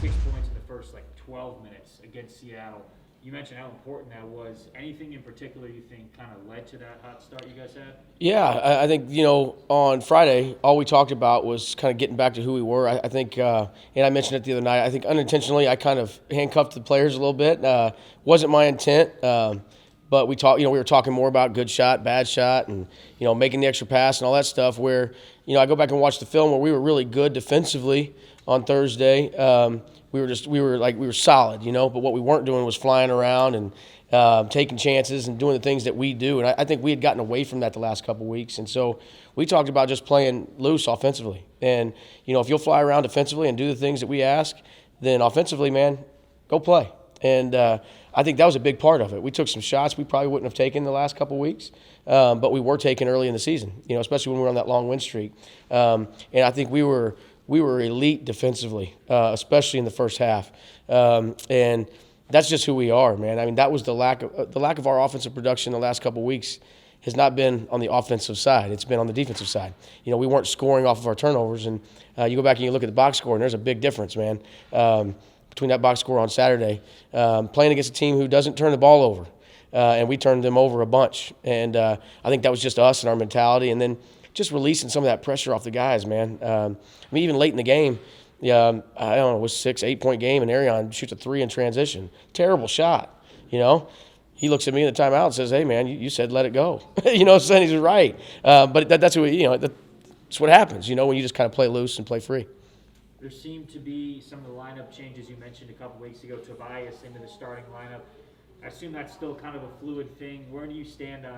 6 points in the first 12 minutes against Seattle. You mentioned how important that was. Anything in particular you think kind of led to that hot start you guys had? Yeah, I think, on Friday, all we talked about was kind of getting back to who we were. I think, and I mentioned it the other night, I think unintentionally I kind of handcuffed the players a little bit. Wasn't my intent, but we were talking more about good shot, bad shot, and, making the extra pass and all that stuff where, I go back and watch the film where we were really good defensively on Thursday. We were solid, but what we weren't doing was flying around and taking chances and doing the things that we do. And I think we had gotten away from that the last couple of weeks. And so we talked about just playing loose offensively. And, if you'll fly around defensively and do the things that we ask, then offensively, man, go play. And I think that was a big part of it. We took some shots we probably wouldn't have taken the last couple of weeks, but we were taking early in the season, especially when we were on that long win streak. And I think we were elite defensively, especially in the first half. And that's just who we are, man. I mean, that was the lack of our offensive production the last couple of weeks has not been on the offensive side. It's been on the defensive side. We weren't scoring off of our turnovers, and you go back and you look at the box score, and there's a big difference, man, between that box score on Saturday, playing against a team who doesn't turn the ball over, and we turned them over a bunch. And I think that was just us and our mentality, and then just releasing some of that pressure off the guys, man. Even late in the game, I don't know, it was 6-8 point game, and Arion shoots a 3 in transition. Terrible shot, He looks at me in the timeout and says, "Hey, man, you said let it go." So he's right. But that's what happens, when you just kind of play loose and play free. There seemed to be some of the lineup changes you mentioned a couple weeks ago. Tobias into the starting lineup. I assume that's still kind of a fluid thing. Where do you stand on,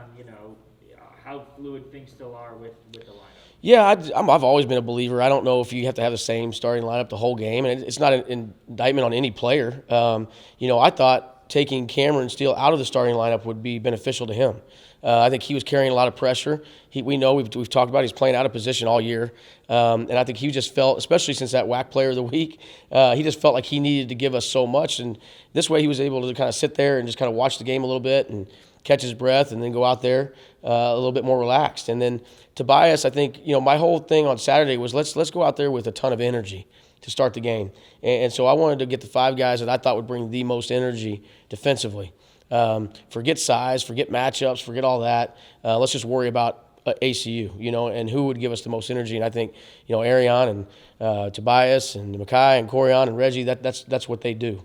how fluid things still are with the lineup? Yeah, I've always been a believer. I don't know if you have to have the same starting lineup the whole game, and it's not an indictment on any player. I thought taking Cameron Steele out of the starting lineup would be beneficial to him. I think he was carrying a lot of pressure. We know we've talked about he's playing out of position all year, and I think he just felt, especially since that WAC Player of the Week, he just felt like he needed to give us so much, and this way he was able to kind of sit there and just kind of watch the game a little bit and catch his breath, and then go out there a little bit more relaxed. And then Tobias, I think, my whole thing on Saturday was let's go out there with a ton of energy to start the game. And so I wanted to get the 5 guys that I thought would bring the most energy defensively. Forget size, forget matchups, forget all that. Let's just worry about ACU, and who would give us the most energy. And I think, Arion and Tobias and Makai and Corian and Reggie, that's what they do.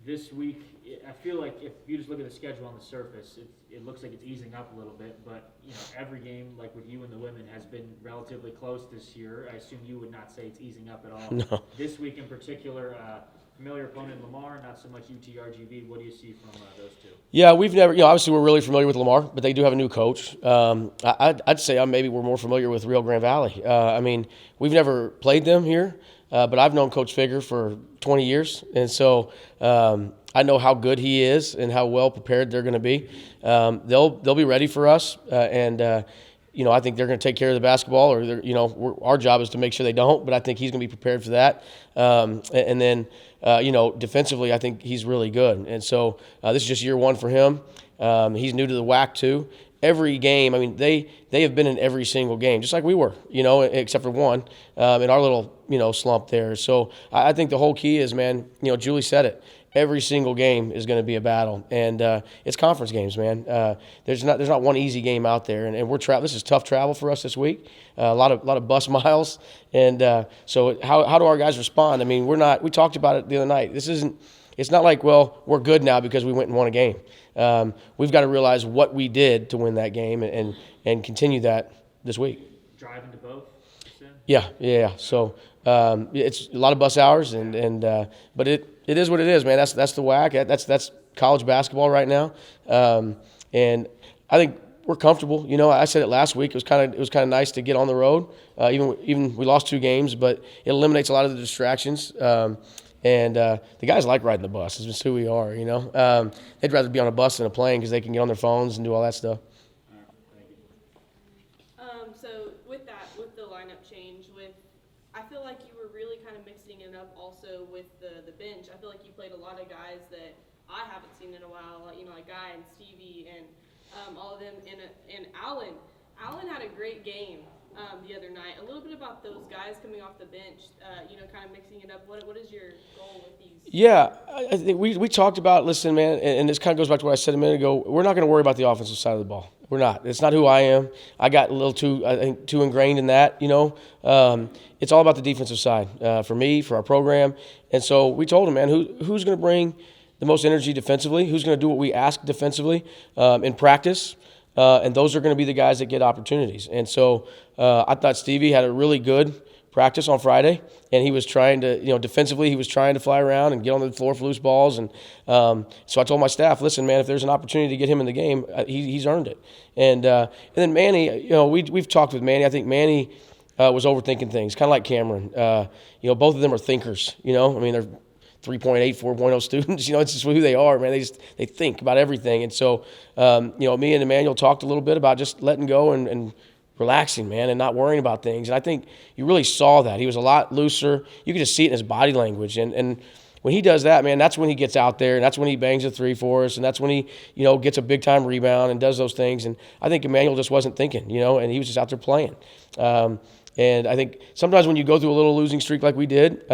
This week, I feel like if you just look at the schedule on the surface, it looks like it's easing up a little bit. But every game, like with you and the women, has been relatively close this year. I assume you would not say it's easing up at all. No. This week in particular, familiar opponent Lamar, not so much UTRGV. What do you see from those two? Yeah, we've never, obviously we're really familiar with Lamar, but they do have a new coach. I'd say maybe we're more familiar with Rio Grande Valley. We've never played them here, but I've known Coach Figger for 20 years, and so I know how good he is and how well prepared they're going to be. They'll be ready for us, and I think they're going to take care of the basketball. Or our job is to make sure they don't. But I think he's going to be prepared for that. And then defensively, I think he's really good. And so this is just year 1 for him. He's new to the WAC too. Every game, they have been in every single game, just like we were, except for one in our little slump there. So I think the whole key is, man, Julie said it. Every single game is going to be a battle, and it's conference games, man. There's not one easy game out there, and we're this is tough travel for us this week. A lot of bus miles, and so how do our guys respond? We talked about it the other night. It's not like, well, we're good now because we went and won a game. We've got to realize what we did to win that game and continue that this week. Driving to both? Yeah. So it's a lot of bus hours, but it is what it is, man. That's the WAC. That's college basketball right now, and I think we're comfortable. I said it last week. It was kind of nice to get on the road. Even we lost 2 games, but it eliminates a lot of the distractions. And the guys like riding the bus. It's just who we are. They'd rather be on a bus than a plane because they can get on their phones and do all that stuff. So with the lineup change, I feel like you were really kind of mixing it up also with the bench. I feel like you played a lot of guys that I haven't seen in a while, like Guy and Stevie and all of them. And Allen had a great game the other night. A little bit about those guys coming off the bench, kind of mixing it up. What is your goal with these? Yeah, I think we talked about, listen, man, and this kind of goes back to what I said a minute ago. We're not going to worry about the offensive side of the ball. We're not. It's not who I am. I got a little too ingrained in that, It's all about the defensive side for me, for our program. And so we told him, man, who's going to bring the most energy defensively? Who's going to do what we ask defensively in practice? And those are going to be the guys that get opportunities. And so I thought Stevie had a really good practice on Friday, and he was trying to, defensively, he was trying to fly around and get on the floor for loose balls. And so I told my staff, listen, man, if there's an opportunity to get him in the game, he's earned it. And then Manny, we've talked with Manny. I think Manny was overthinking things, kind of like Cameron. Both of them are thinkers. They're 3.8, 4.0 students. It's just who they are, man. They think about everything. And so, me and Emmanuel talked a little bit about just letting go and relaxing, man, and not worrying about things. And I think you really saw that. He was a lot looser. You could just see it in his body language. And when he does that, man, that's when he gets out there, and that's when he bangs a three for us, and that's when he, gets a big-time rebound and does those things. And I think Emmanuel just wasn't thinking, and he was just out there playing. And I think sometimes when you go through a little losing streak like we did,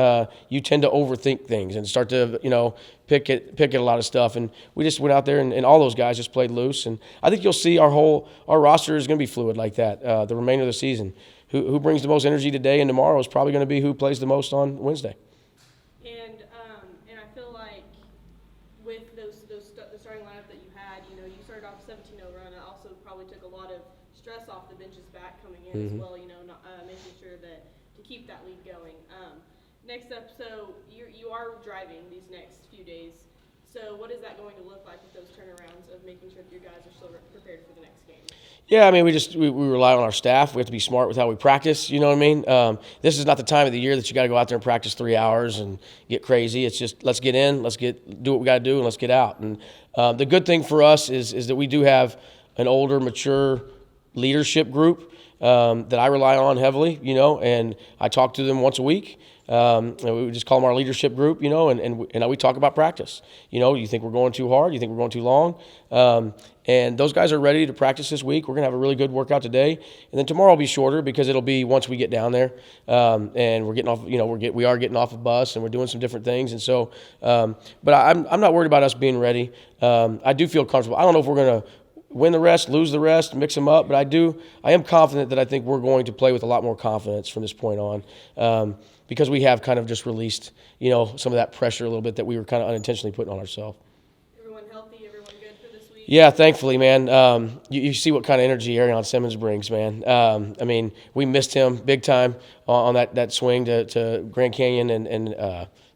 you tend to overthink things and start to, pick at a lot of stuff. And we just went out there, and all those guys just played loose. And I think you'll see our roster is going to be fluid like that the remainder of the season. Who brings the most energy today and tomorrow is probably going to be who plays the most on Wednesday. And I feel like with the starting lineup that you had, you started off a 17-0 run. It also probably took a lot of stress off the bench's back coming in as well, making sure that to keep that lead going. Next up, so you are driving these next few days. So what is that going to look like with those turnarounds of making sure that your guys are still prepared for the next game? Yeah, we rely on our staff. We have to be smart with how we practice, you know what I mean? This is not the time of the year that you got to go out there and practice 3 hours and get crazy. It's just let's get in, do what we got to do, and let's get out. And the good thing for us is that we do have an older, mature leadership group that I rely on heavily, and I talk to them once a week. We just call them our leadership group, and we talk about practice. You think we're going too hard? You think we're going too long? And those guys are ready to practice this week. We're going to have a really good workout today. And then tomorrow will be shorter because it'll be once we get down there. And we're getting off, we are getting off a bus and we're doing some different things. And so, but I'm not worried about us being ready. I do feel comfortable. I don't know if we're going to win the rest, lose the rest, mix them up. But I am confident that I think we're going to play with a lot more confidence from this point on. Because we have kind of just released, some of that pressure a little bit that we were kind of unintentionally putting on ourselves. Everyone healthy? Everyone good for this week? Yeah, thankfully, man. You see what kind of energy Arion Simmons brings, man. We missed him big time on that swing to Grand Canyon and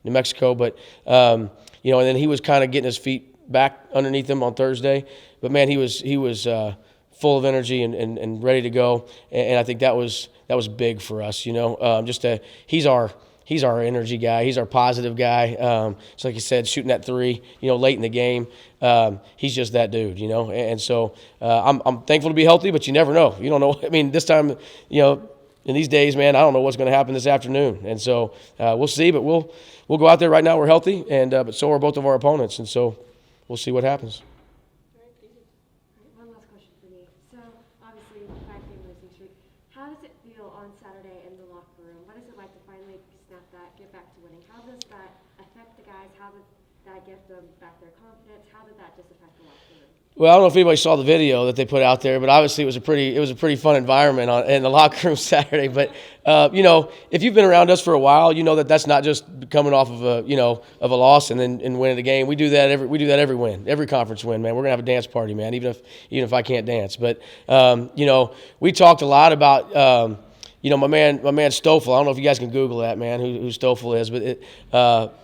New Mexico. But, and then he was kind of getting his feet back underneath him on Thursday. But, man, he was full of energy and ready to go. And I think that was big for us, he's our energy guy. He's our positive guy. So like you said, shooting that three, late in the game. He's just that dude, And so I'm thankful to be healthy, but you never know. You don't know. This time, in these days, man, I don't know what's going to happen this afternoon. And so we'll see, but we'll go out there right now. We're healthy, and but so are both of our opponents. And so we'll see what happens. One last question for me. So obviously, 5-game losing streak. How does it feel on Saturday in the locker room? What is it like to finally snap that, get back to winning? How does that affect the guys? How does that give them back their confidence? How did that just affect the locker room? Well, I don't know if anybody saw the video that they put out there, but obviously it was a pretty fun environment in the locker room Saturday. But if you've been around us for a while, you know that that's not just coming off of a loss and then winning the game. We do that every win, every conference win, man. We're gonna have a dance party, man, even if I can't dance. But we talked a lot about. My man Stoffel, I don't know if you guys can Google that, man, who Stoffel is, but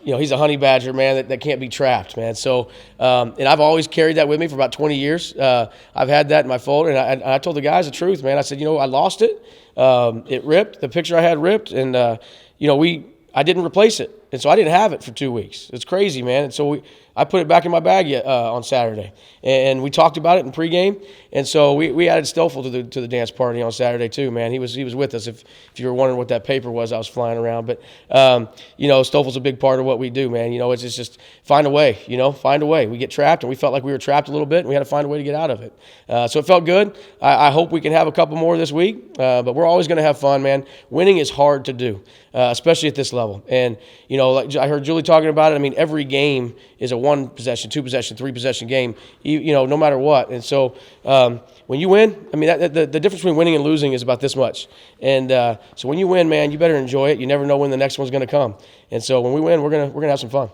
he's a honey badger, man, that can't be trapped, man. So, and I've always carried that with me for about 20 years. I've had that in my folder, and I told the guys the truth, man. I said, I lost it. It ripped. The picture I had ripped, and I didn't replace it. And so I didn't have it for 2 weeks. It's crazy, man. And so I put it back in my bag on Saturday, and we talked about it in pregame. And so we added Stoffel to the dance party on Saturday too, man. He was with us. If you were wondering what that paper was, I was flying around. But Stoffel's a big part of what we do, man. It's just find a way. Find a way. We get trapped, and we felt like we were trapped a little bit, and we had to find a way to get out of it. So it felt good. I hope we can have a couple more this week. But we're always going to have fun, man. Winning is hard to do, especially at this level. And like I heard Julie talking about it. I mean, every game is a 1 possession, 2 possession, 3 possession game. No matter what. And so when you win, I mean, the difference between winning and losing is about this much. And so when you win, man, you better enjoy it. You never know when the next one's going to come. And so when we win, we're gonna have some fun.